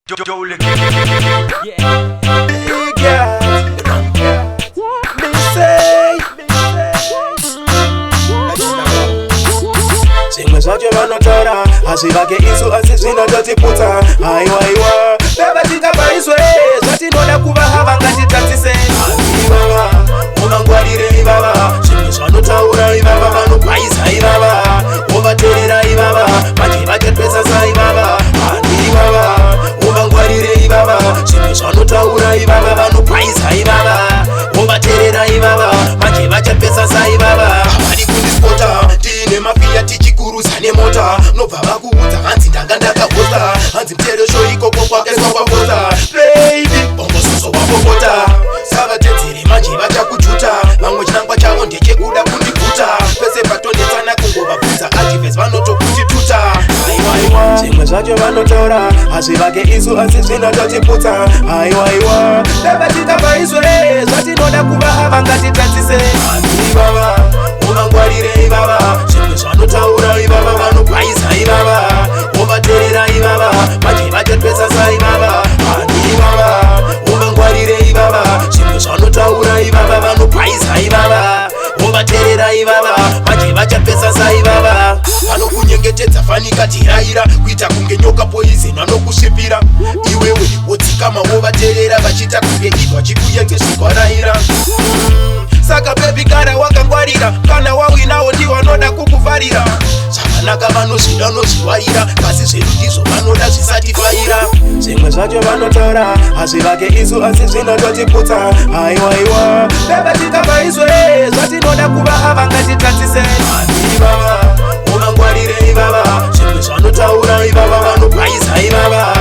Jolie. Zimwe zvacho vanotaura asi vake isu asi zvinototiputsa. Haiwaiwa baba tikapaizwe zvatinoda kuva hava ngatitatise. Andii baba mumangwarire ivava zvimwe zvanotaura ivava vanopaiza ivava wovateerera ivava manje vachapesa saivava. Andii baba mumangwarire ivava zvimwe zvanotaura ivava vanopaiza ivava wovateerera ivava manje vachapesa saivava. Havadi kundispota tiine mafiya tichikuruza nemota nobva vakuudza hanzi ndanga ndakagosta hanzi mteresho ikoko kwakaiswa kwabota baby bongososo wapopota savatedzere manje vachakujuta vamwe chinangwa chavo ndechekuda kundiguta pese patondetsana kungovabvunza adivhesi vanotokutituta. Haiwaiwa zvimwe zvacho vanotaura asi vake isu asi zvinototiputsa. Haiwaiwa baba tikapaizwe zvatinoda kuva hava ngatitatise. Andii baba mumangwarire ivava zvimwe zvanotaura ivava vanopaiza ivava wovateerera ivava manje vachapesa saivava. Andii baba mumangwarire ivava zvimwe zvanotaura ivava vanopaiza ivava wovateerera ivava manje vachapesa saivava. Vanokunyengetedza fanika tiraira kuita kunge nyoka poizeni vanokusvipira iwewe wodzikama wovateerera vachita kunge idwa chikuyengezvikwaraira. Saka baby gara wakangwarira kana wawinawo ndiwo vanoda kukuvharira zvakanaka vanozvida nozviwaira kasi zvedu ndizvo vanoda zvisatifaira. Zvimwe zvacho vanotaura asi vake isu asi zvinototiputsa. Haiwaiwa baba tikapaizwe zvatinoda kuva hava ngatitatise. Andii baba mumangwarire ivava zvimwe zvanotaura ivava vanopaiza ivava